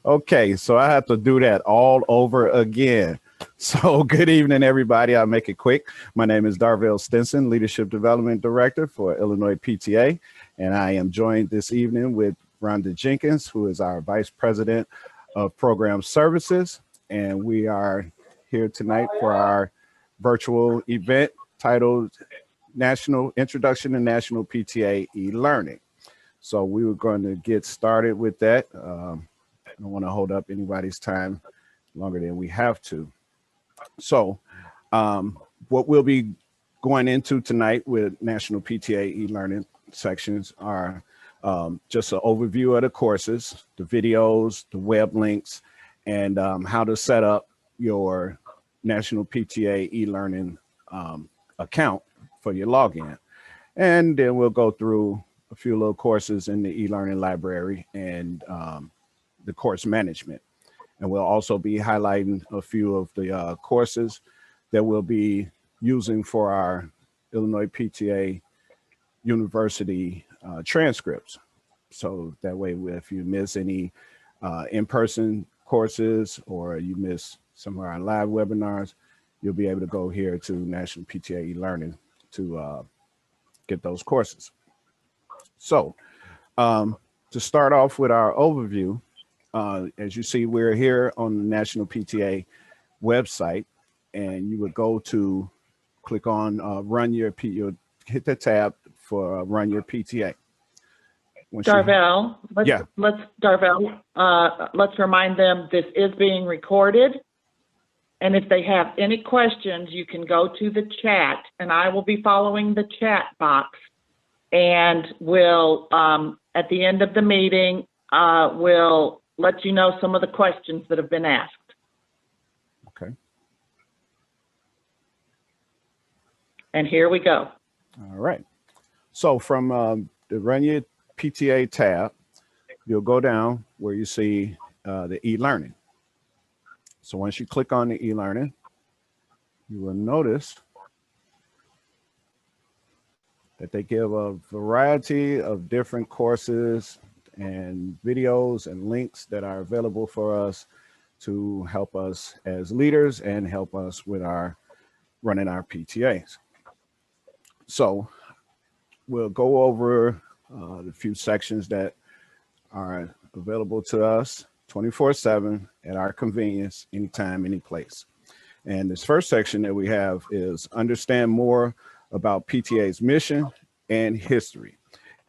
Okay, so I have to do that all over again. So good evening, everybody. I'll make it quick. My name is Darvell Stinson, Leadership Development Director for Illinois PTA, and I am joined this evening with Rhonda Jenkins, who is our Vice President of Program Services, and we are here tonight for our virtual event titled National Introduction to National PTA e-learning. So we were going to get started with that. I don't want to hold up anybody's time longer than we have to. So what we'll be going into tonight with National PTA e-learning sections are just an overview of the courses, the videos, the web links, and how to set up your National PTA e-learning account for your login. And then we'll go through a few little courses in the e-learning library and the course management. And we'll also be highlighting a few of the courses that we'll be using for our Illinois PTA University transcripts. So that way, if you miss any in-person courses or you miss some of our live webinars, you'll be able to go here to National PTA e-learning to get those courses. So to start off with our overview, as you see, we're here on the National PTA website, and you would go to click on run your PTA, hit the tab for run your PTA. Darvell, let's remind them this is being recorded. And if they have any questions, you can go to the chat, and I will be following the chat box. And we'll, at the end of the meeting, we'll let you know some of the questions that have been asked. Okay. And here we go. All right. So from the Run Your PTA tab, you'll go down where you see the e-learning. So once you click on the e-learning, you will notice that they give a variety of different courses and videos and links that are available for us to help us as leaders and help us with our running our PTAs. So we'll go over the few sections that are available to us 24/7 at our convenience, anytime, any place. And this first section that we have is understand more about PTA's mission and history.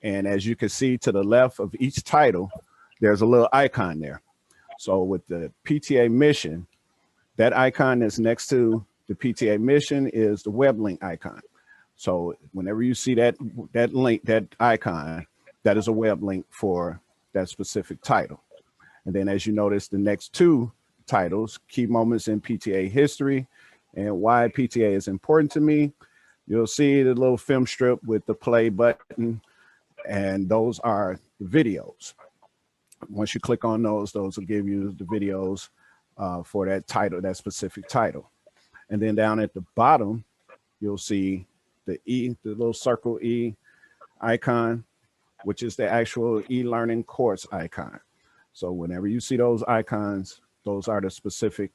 And as you can see to the left of each title, there's a little icon there. So with the PTA mission, that icon that's next to the PTA mission is the web link icon. So whenever you see that link, that icon, that is a web link for that specific title. And then as you notice, the next two titles, Key Moments in PTA History and Why PTA is Important to Me, you'll see the little film strip with the play button, and those are the videos. Once you click on those will give you the videos for that title, that specific title. And then down at the bottom, you'll see the little circle E icon, which is the actual e-learning course icon. So whenever you see those icons, those are the specific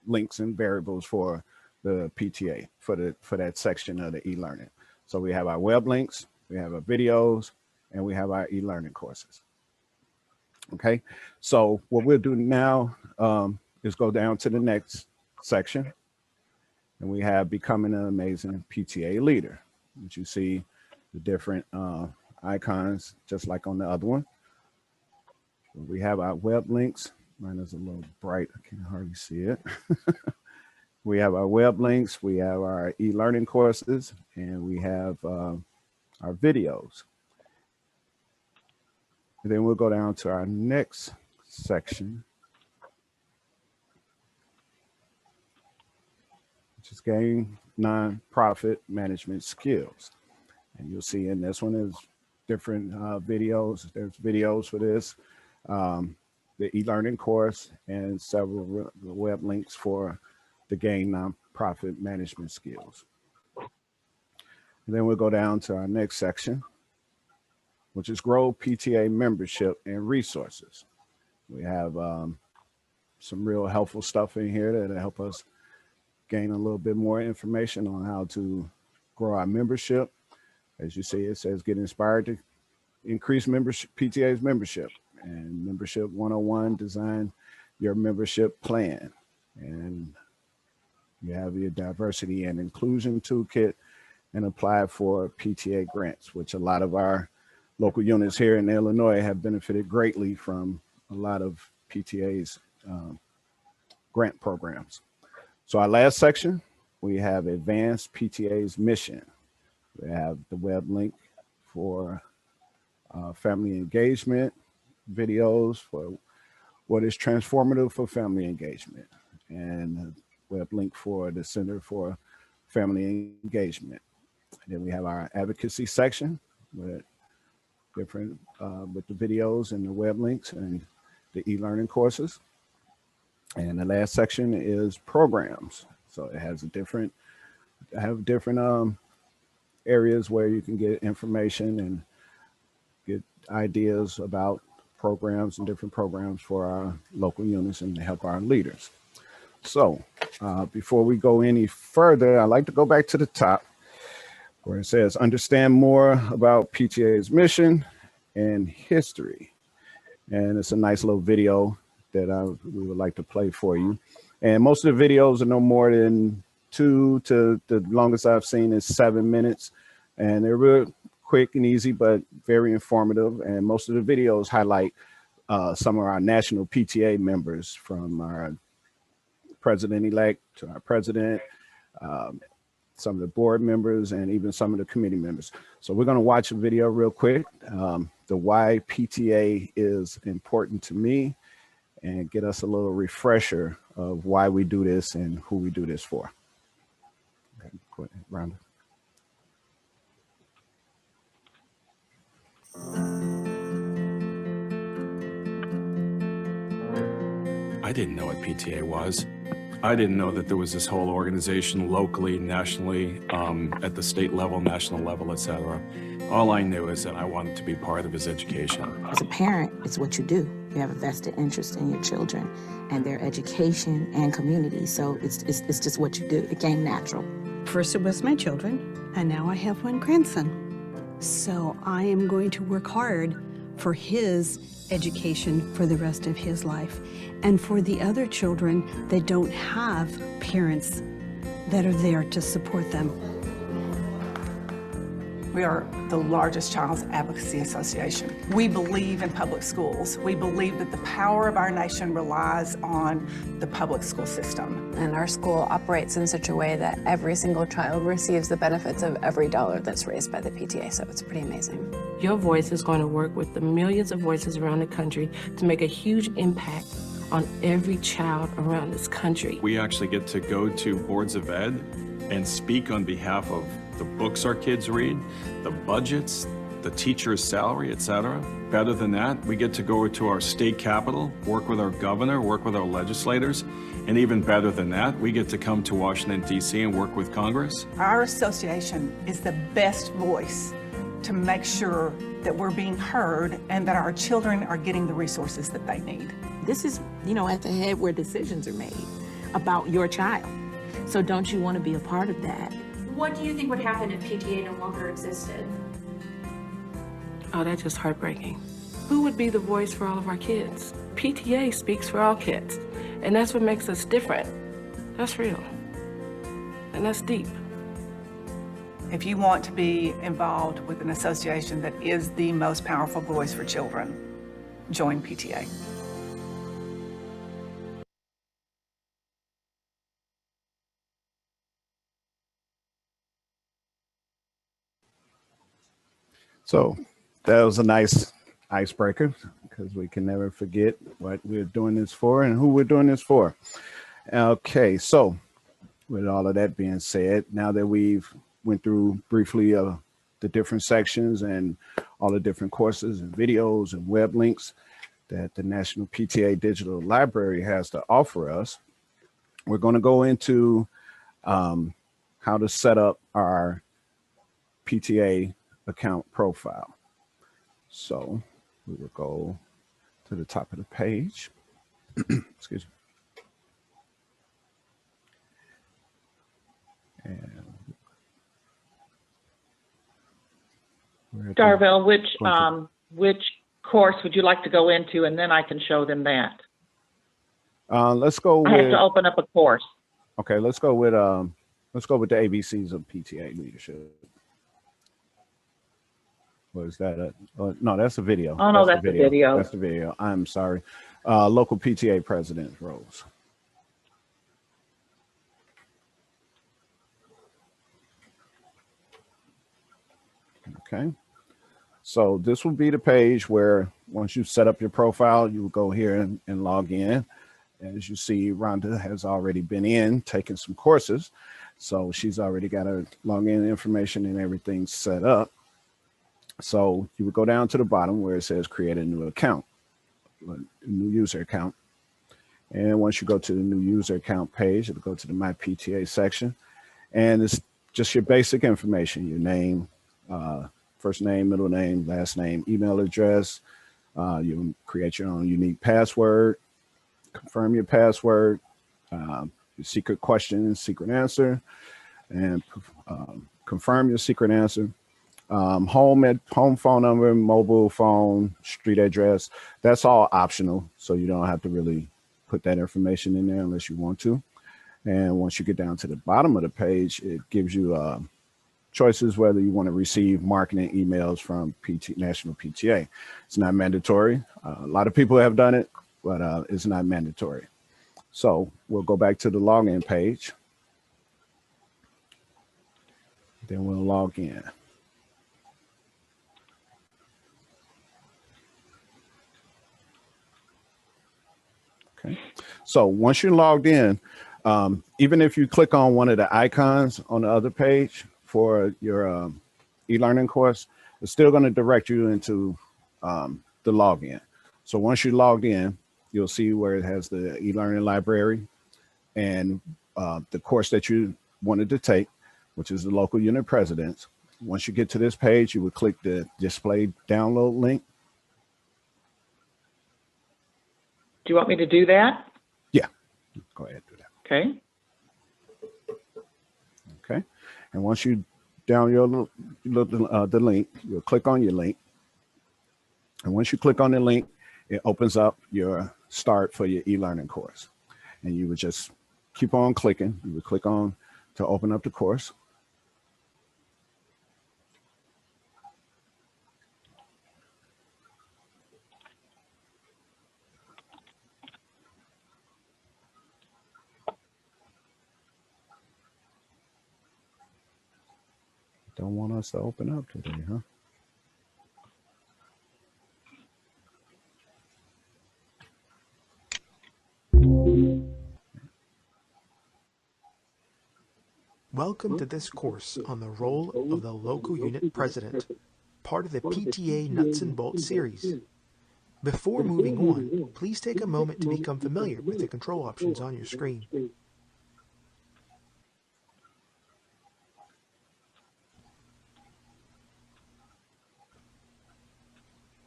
links and variables for the PTA for that section of the e-learning. So we have our web links, we have our videos, and we have our e-learning courses. Okay, so what we'll do now is go down to the next section, and we have becoming an amazing PTA leader, which you see the different icons, just like on the other one. We have our web links. Mine is a little bright, I can hardly see it. We have our web links, we have our e-learning courses, and we have our videos. And then we'll go down to our next section, which is gain nonprofit management skills. And you'll see in this one is different videos. There's videos for this, the e-learning course, and several web links for the gain nonprofit management skills. And then we'll go down to our next section, which is grow PTA membership and resources. We have some real helpful stuff in here that'll help us gain a little bit more information on how to grow our membership. As you see, it says get inspired to increase membership, PTA's membership, and membership 101, design your membership plan. And you have your diversity and inclusion toolkit and apply for PTA grants, which a lot of our local units here in Illinois have benefited greatly from a lot of PTA's grant programs. So our last section, we have advanced PTA's mission. We have the web link for family engagement videos for what is transformative for family engagement, and a web link for the Center for Family Engagement. And then we have our advocacy section with different with the videos and the web links and the e-learning courses. And the last section is programs. So it has a different areas where you can get information and get ideas about programs and different programs for our local units and to help our leaders. So before we go any further, I'd like to go back to the top where it says, understand more about PTA's mission and history. And it's a nice little video that we would like to play for you. And most of the videos are no more than 2 to the longest I've seen is 7 minutes. And they're real quick and easy, but very informative. And most of the videos highlight some of our national PTA members, from our president-elect to our president, some of the board members, and even some of the committee members. So we're going to watch a video real quick, the why PTA is important to me, and get us a little refresher of why we do this and who we do this for. Okay, go ahead, Rhonda. I didn't know what PTA was. I didn't know that there was this whole organization locally, nationally, at the state level, national level, etc. All I knew is that I wanted to be part of his education. As a parent, it's what you do. You have a vested interest in your children and their education and community. So it's just what you do. It came natural. First it was my children, and now I have one grandson. So I am going to work hard for his education for the rest of his life, and for the other children that don't have parents that are there to support them. We are the largest child's advocacy association. We believe in public schools. We believe that the power of our nation relies on the public school system. And our school operates in such a way that every single child receives the benefits of every dollar that's raised by the PTA, so it's pretty amazing. Your voice is going to work with the millions of voices around the country to make a huge impact on every child around this country. We actually get to go to boards of ed and speak on behalf of the books our kids read, the budgets, the teacher's salary, etc. Better than that, we get to go to our state capitol, work with our governor, work with our legislators, and even better than that, we get to come to Washington, D.C. and work with Congress. Our association is the best voice to make sure that we're being heard and that our children are getting the resources that they need. This is, at the head where decisions are made about your child. So don't you want to be a part of that? What do you think would happen if PTA no longer existed? Oh, that's just heartbreaking. Who would be the voice for all of our kids? PTA speaks for all kids, and that's what makes us different. That's real, and that's deep. If you want to be involved with an association that is the most powerful voice for children, join PTA. So that was a nice icebreaker, because we can never forget what we're doing this for and who we're doing this for. Okay, so with all of that being said, now that we've went through briefly the different sections and all the different courses and videos and web links that the National PTA Digital Library has to offer us, we're going to go into how to set up our PTA account profile. So we will go to the top of the page. Excuse me. And Darvell, which course would you like to go into, and then I can show them that. Let's go with. I have to open up a course. Okay, let's go with the ABCs of PTA leadership. Was that no, that's a video. Oh, no, that's the video. That's the video. I'm sorry. Local PTA president roles. Okay. So this will be the page where once you set up your profile, you will go here and log in. As you see, Rhonda has already been in taking some courses. So she's already got her login information and everything set up. So you would go down to the bottom where it says create a new account, a new user account. And once you go to the new user account page, it'll go to the My PTA section. And it's just your basic information, your name, first name, middle name, last name, email address. You create your own unique password, confirm your password, your secret question, secret answer, and confirm your secret answer. Home phone number, mobile phone, street address. That's all optional, so you don't have to really put that information in there unless you want to. And once you get down to the bottom of the page, it gives you choices whether you want to receive marketing emails from National PTA. It's not mandatory. A lot of people have done it, but it's not mandatory. So we'll go back to the login page. Then we'll log in. Okay. So once you're logged in, even if you click on one of the icons on the other page for your e-learning course, it's still going to direct you into the login. So once you're logged in, you'll see where it has the e-learning library and the course that you wanted to take, which is the local unit presidents. Once you get to this page, you would click the display download link. Do you want me to do that? Yeah, go ahead and do that. Okay. Okay, and once you download the link, you'll click on your link. And once you click on the link, it opens up your start for your e-learning course. And you would just keep on clicking. You would click on to open up the course. Don't want us to open up today, huh? Welcome to this course on the role of the local unit president, part of the PTA Nuts and Bolts series. Before moving on, please take a moment to become familiar with the control options on your screen.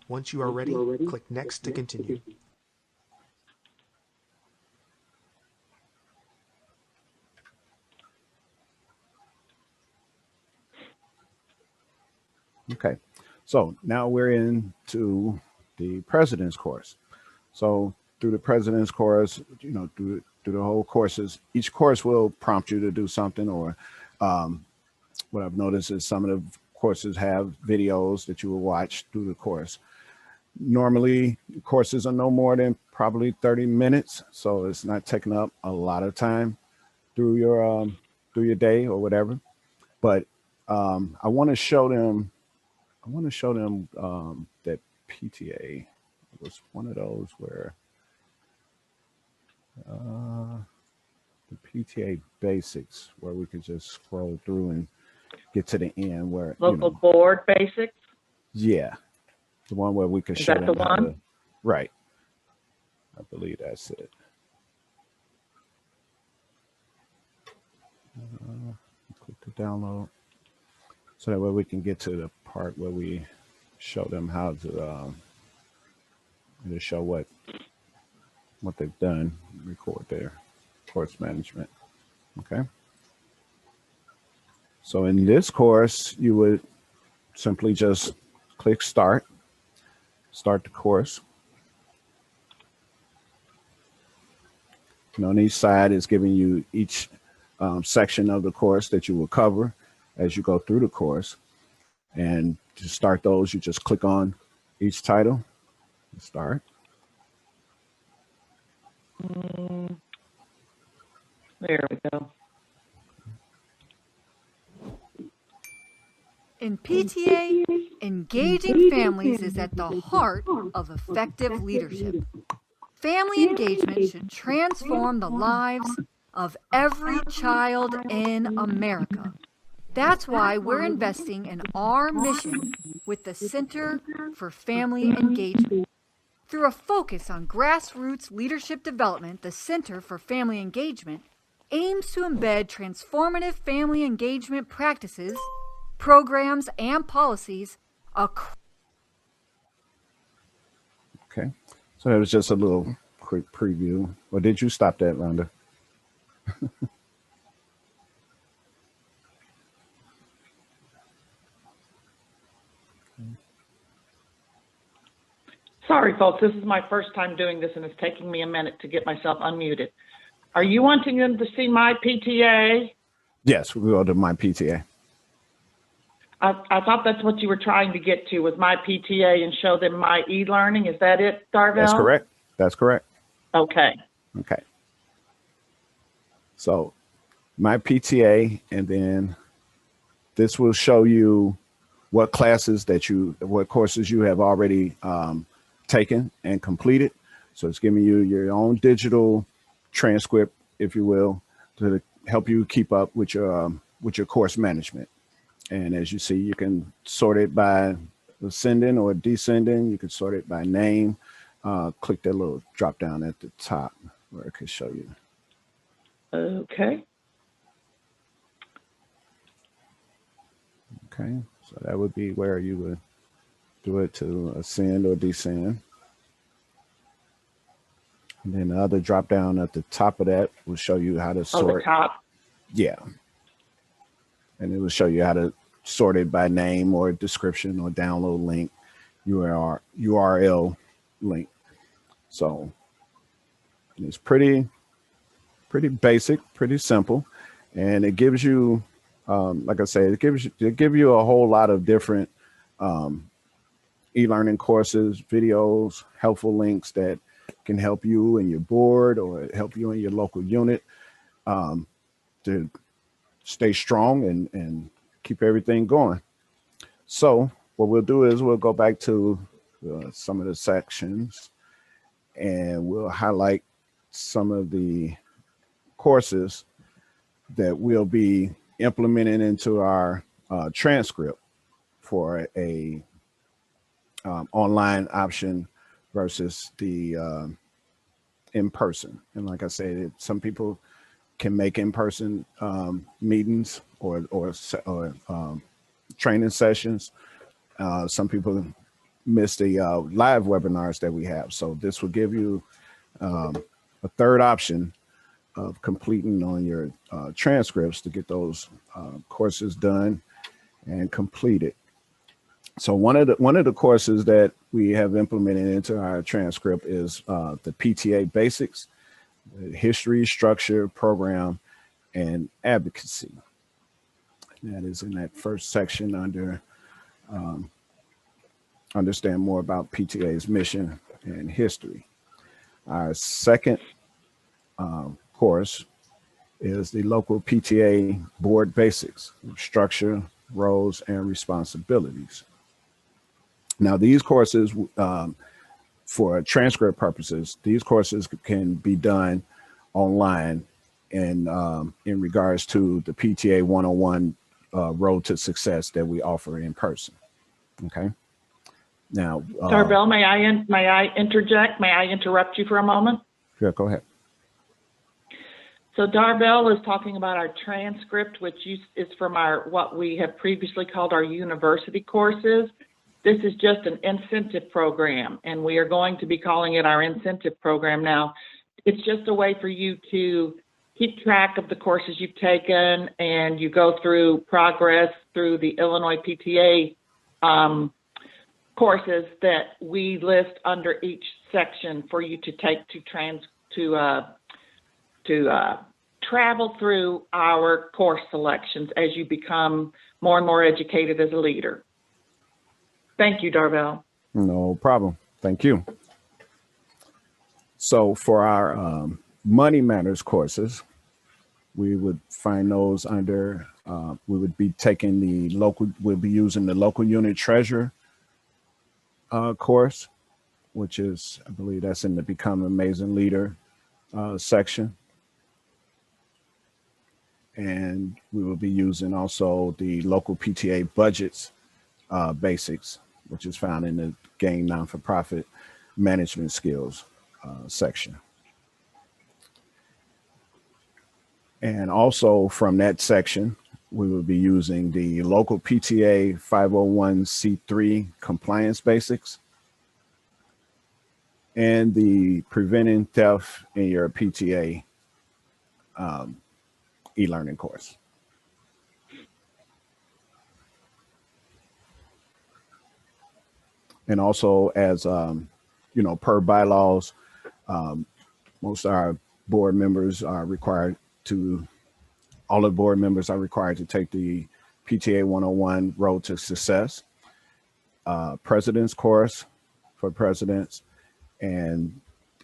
Once you are ready, click Next to continue. Okay, so now we're into the president's course. So through the president's course, you know, through the whole courses, each course will prompt you to do something, or what I've noticed is some of the courses have videos that you will watch through the course. Normally, courses are no more than probably 30 minutes, so it's not taking up a lot of time through your day or whatever. But I want to show them. That PTA was one of those where the PTA basics, where we could just scroll through and get to the end where Local board basics. Yeah, the one where we could show them how to, right. I believe that's it. Click to download. So that way we can get to the part where we show them how to It'll show what they've done, record their course management. Okay. So in this course, you would simply just click start the course. And on each side is giving you each section of the course that you will cover as you go through the course. And to start those, you just click on each title and start. There we go. In PTA, engaging families is at the heart of effective leadership. Family engagement should transform the lives of every child in America. That's why we're investing in our mission with the Center for Family Engagement. Through a focus on grassroots leadership development, the Center for Family Engagement aims to embed transformative family engagement practices, programs, and policies across. Okay, so that was just a little quick preview. Or did you stop that, Rhonda? Sorry, folks, this is my first time doing this, and it's taking me a minute to get myself unmuted. Are you wanting them to see my PTA? Yes, we'll go to my PTA. I thought that's what you were trying to get to, was my PTA, and show them my e-learning. Is that it, Darvell? That's correct. That's correct. Okay. Okay. So my PTA, and then this will show you what courses you have already taken and completed. So it's giving you your own digital transcript, if you will, to help you keep up with your course management. And as you see, you can sort it by ascending or descending. You can sort it by name. Click that little drop down at the top where it can show you. Okay. Okay, so that would be where you would do it to ascend or descend. And then the other drop down at the top of that will show you how to sort. The top. Yeah. And it will show you how to sort it by name or description or download link, URL link. So it's pretty basic, pretty simple. And it gives you, like I say, it give you a whole lot of different e-learning courses, videos, helpful links that can help you and your board or help you in your local unit to stay strong and keep everything going. So what we'll do is we'll go back to some of the sections, and we'll highlight some of the courses that we'll be implementing into our transcript for a online option versus the in-person. And like I said, some people can make in-person meetings or training sessions. Some people miss the live webinars that we have. So this will give you a third option of completing on your transcripts to get those courses done and completed. So one of the courses that we have implemented into our transcript is the PTA Basics, History, Structure, Program, and Advocacy. That is in that first section under understand more about PTA's mission and history. Our second course is the local PTA Board Basics, Structure, Roles, and Responsibilities. Now, these courses, for transcript purposes, these courses can be done online in regards to the PTA 101 Road to Success that we offer in person. Okay. Now, Darvell, may I interject? May I interrupt you for a moment? Yeah, go ahead. So Darvell is talking about our transcript, which is from what we have previously called our university courses. This is just an incentive program, and we are going to be calling it our incentive program now. It's just a way for you to keep track of the courses you've taken, and you go through progress through the Illinois PTA courses that we list under each section for you to take to travel through our course selections as you become more and more educated as a leader. Thank you, Darvell. No problem. Thank you. So for our Money Matters courses, we would find those under, we would be taking the local, we'll be using the local unit treasurer course, which is, I believe that's in the Become an Amazing Leader section. And we will be using also the local PTA budgets basics, which is found in the Gain Non-for-Profit Management Skills section. And also from that section, we will be using the local PTA 501c3 compliance basics and the preventing theft in your PTA e-learning course. And also, as you know, per bylaws, most of our board members are required to, all the board members are required to take the PTA 101 Road to Success, President's course for presidents, and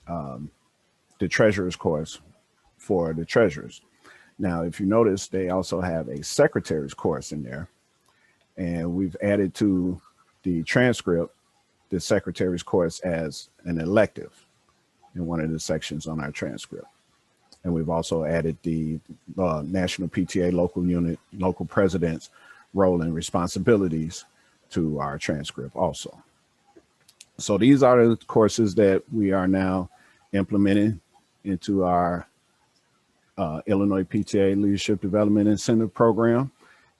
the Treasurer's course for the treasurers. Now, if you notice, they also have a Secretary's course in there, and we've added to the transcript the Secretary's course as an elective in one of the sections on our transcript. And we've also added the National PTA local unit, local president's role and responsibilities to our transcript also. So these are the courses that we are now implementing into our Illinois PTA Leadership Development Incentive Program.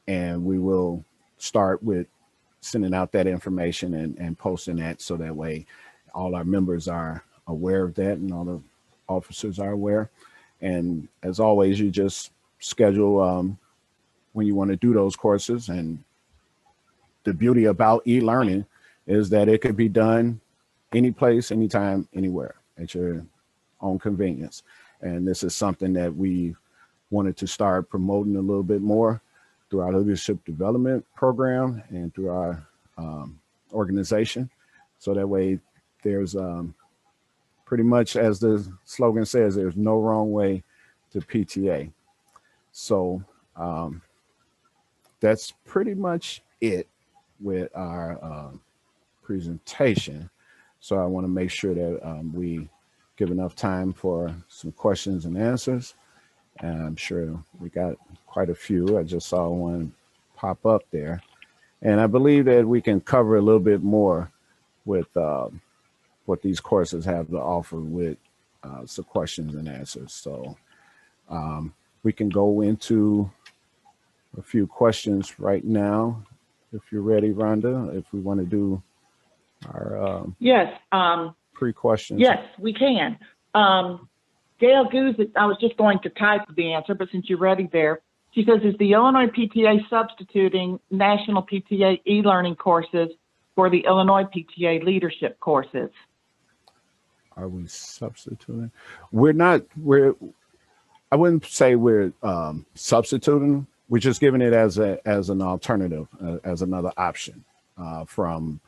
And we will start with sending out that information and posting that, so that way all our members are aware of that and all the officers are aware. And as always, you just schedule when you want to do those courses. And the beauty about e-learning is that it could be done any place, anytime, anywhere at your own convenience. And this is something that we wanted to start promoting a little bit more through our leadership development program and through our organization. So that way there's pretty much, as the slogan says, there's no wrong way to PTA. So that's pretty much it with our presentation. So I want to make sure that we give enough time for some questions and answers. And I'm sure we got quite a few. I just saw one pop up there. And I believe that we can cover a little bit more with what these courses have to offer with some questions and answers. So we can go into a few questions right now. If you're ready, Rhonda, if we want to do our yes, pre-questions. Yes, we can. Gail Goose, I was just going to type the answer, but since you're ready there, she says, is the Illinois PTA substituting national PTA e-learning courses for the Illinois PTA leadership courses? Are we substituting? We're not, I wouldn't say we're substituting. We're just giving it as an alternative, as another option from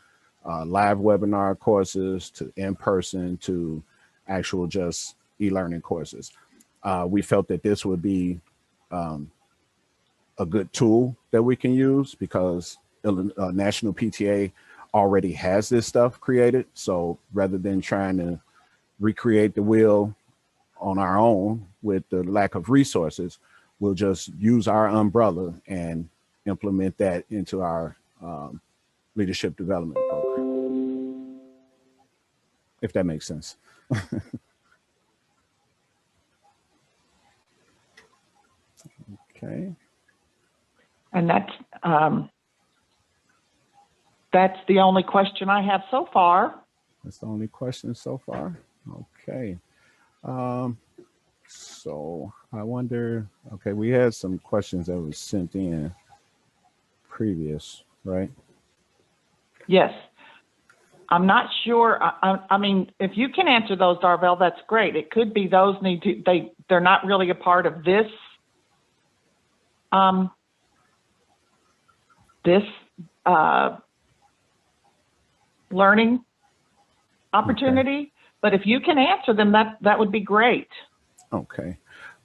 live webinar courses to in-person to actual just e-learning courses. We felt that this would be a good tool that we can use because National PTA already has this stuff created. So rather than trying to recreate the wheel on our own with the lack of resources, we'll just use our umbrella and implement that into our leadership development program, if that makes sense. Okay. And that's the only question I have so far. That's the only question so far. Okay. So I wonder, okay, we had some questions that was sent in previous, right? Yes. I'm not sure. I mean, if you can answer those, Darvell, that's great. It could be those need to, they're not really a part of this, learning opportunity. Okay. But if you can answer them, that would be great. Okay.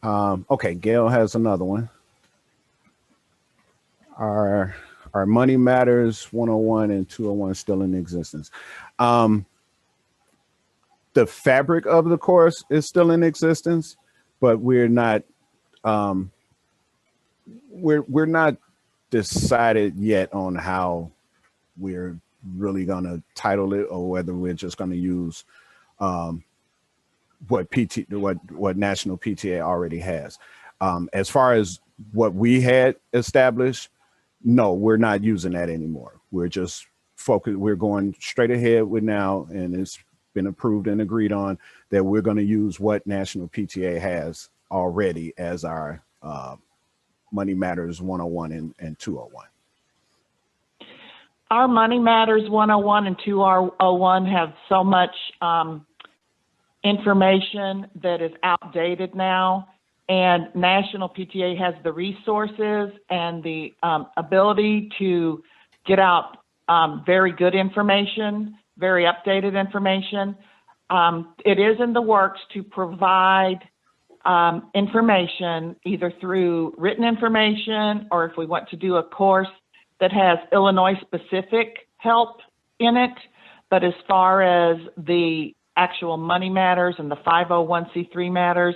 Okay, Gail has another one. Are Money Matters 101 and 201 still in existence? The fabric of the course is still in existence, but we're not we're not decided yet on how we're really gonna title it, or whether we're just gonna use what National PTA already has. As far as what we had established, no, we're not using that anymore. We're just focused. We're going straight ahead with now, and it's been approved and agreed on that we're going to use what National PTA has already as our Money Matters 101 and 201. Our Money Matters 101 and 201 have so much information that is outdated now, and National PTA has the resources and the ability to get out very good information, very updated information. It is in the works to provide information either through written information, or if we want to do a course that has Illinois specific help in it. But as far as the actual Money Matters and the 501c3 matters,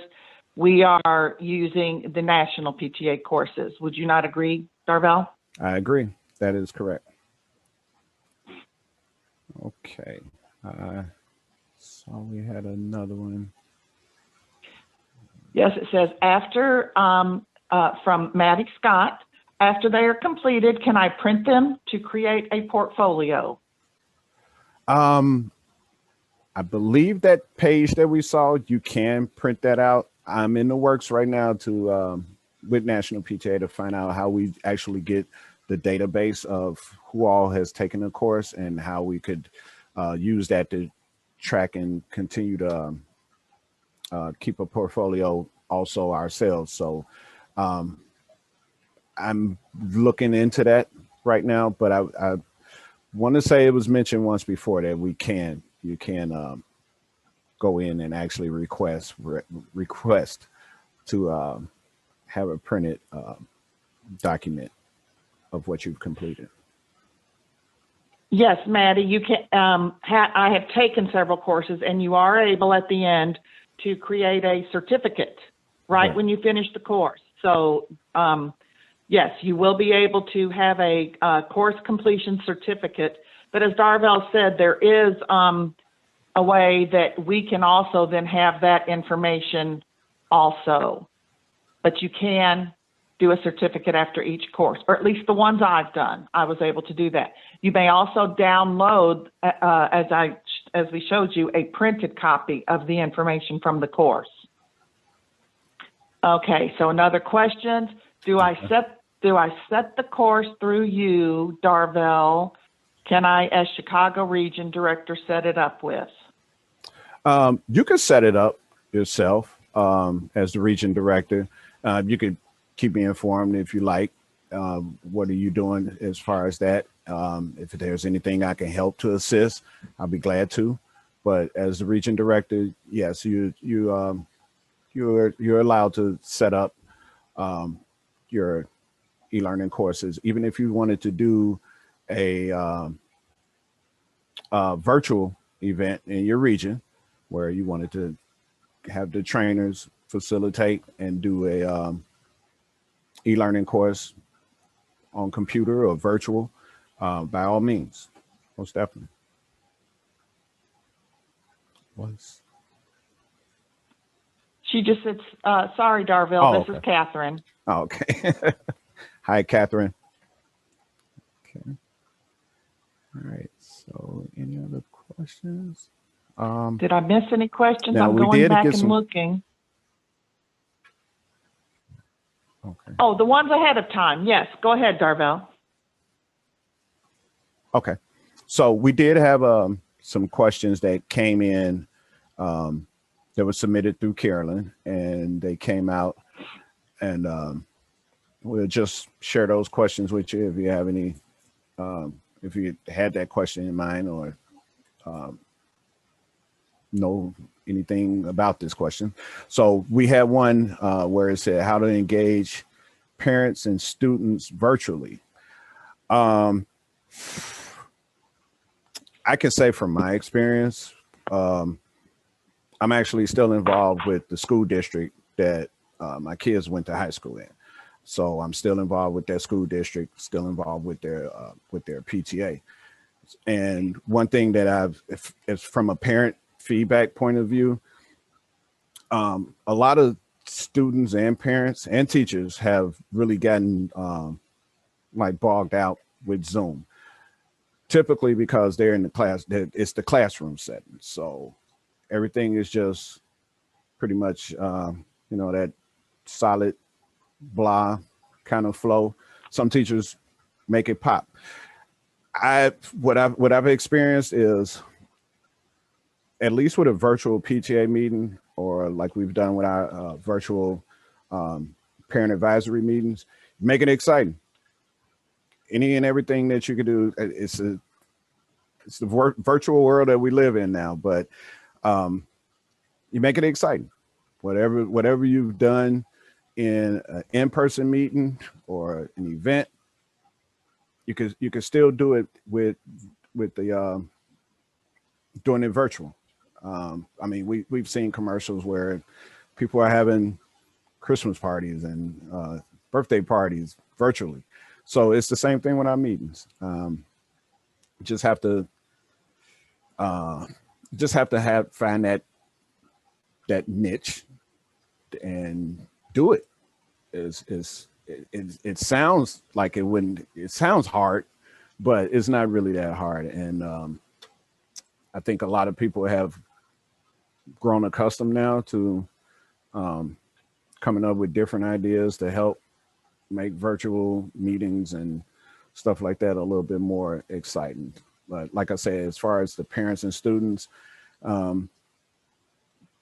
we are using the National PTA courses. Would you not agree, Darvell? I agree. That is correct. Okay. So we had another one. Yes, it says after, from Maddie Scott, after they are completed, can I print them to create a portfolio? I believe that page that we saw, you can print that out. I'm in the works right now to with National PTA to find out how we actually get the database of who all has taken the course and how we could use that to track and continue to keep a portfolio also ourselves. So I'm looking into that right now, but I want to say it was mentioned once before that you can go in and actually request to have a printed document of what you've completed. Yes, Maddie, you can. I have taken several courses, and you are able at the end to create a certificate right when you finish the course. So yes, you will be able to have a course completion certificate. But as Darvell said, there is a way that we can also then have that information also. But you can do a certificate after each course, or at least the ones I've done. I was able to do that. You may also download, as we showed you, a printed copy of the information from the course. Okay, so another question: Do I set the course through you, Darvell? Can I, as Chicago Region Director, set it up with? You can set it up yourself as the Region Director. You could keep me informed if you like. What are you doing as far as that? If there's anything I can help to assist, I'll be glad to. But as the Region Director, yes, you're allowed to set up your e-learning courses, even if you wanted to do a virtual event in your region where you wanted to have the trainers facilitate and do a e-learning course on computer or virtual, by all means, most definitely. She just said, sorry, Darvell, this is Catherine. Oh, okay. Hi, Catherine. Okay. right. So any other questions? Did I miss any questions? Now, I'm we going did back get and some- looking. Okay. Oh, the ones ahead of time. Yes, go ahead, Darvell. Okay. So we did have some questions that came in that were submitted through Carolyn, and they came out, and we'll just share those questions with you if you have any, if you had that question in mind or know anything about this question. So we had one where it said how to engage parents and students virtually. I can say from my experience, I'm actually still involved with the school district that my kids went to high school in. So I'm still involved with that school district, still involved with their PTA. And one thing that if from a parent feedback point of view, a lot of students and parents and teachers have really gotten like bogged out with Zoom. Typically because they're in the class, it's the classroom setting. So everything is just pretty much, that solid blah kind of flow. Some teachers make it pop. What I've experienced is, at least with a virtual PTA meeting, or like we've done with our virtual parent advisory meetings, make it exciting. Any and everything that you can do. It's the virtual world that we live in now, but you make it exciting. Whatever you've done in an in-person meeting or an event, you could still do it with the doing it virtual. I mean, we've seen commercials where people are having Christmas parties and birthday parties virtually. So it's the same thing with our meetings. Just have to find that niche and do it. It sounds like it wouldn't. It sounds hard, but it's not really that hard. And I think a lot of people have grown accustomed now to coming up with different ideas to help make virtual meetings and stuff like that a little bit more exciting. But like I said, as far as the parents and students,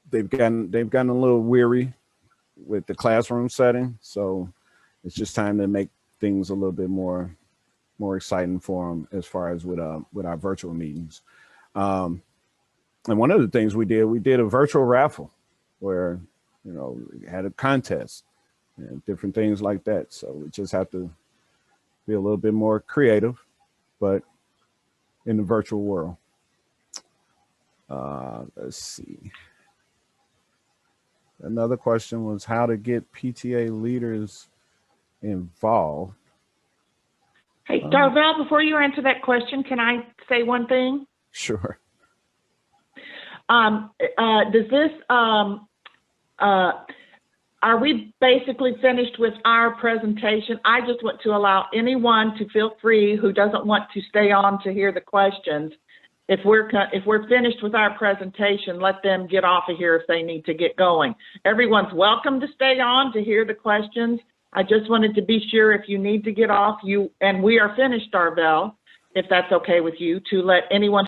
they've gotten a little weary with the classroom setting. So it's just time to make things a little bit more exciting for them as far as with our virtual meetings. And one of the things we did a virtual raffle where, we had a contest and different things like that. So we just have to be a little bit more creative, but in the virtual world. Let's see. Another question was how to get PTA leaders involved. Hey, Darvell, before you answer that question, can I say one thing? Sure. Does this, are we basically finished with our presentation? I just want to allow anyone to feel free who doesn't want to stay on to hear the questions. If we're finished with our presentation, let them get off of here if they need to get going. Everyone's welcome to stay on to hear the questions. I just wanted to be sure if you need to get off, and we are finished, Darvell, if that's okay with you, to let anyone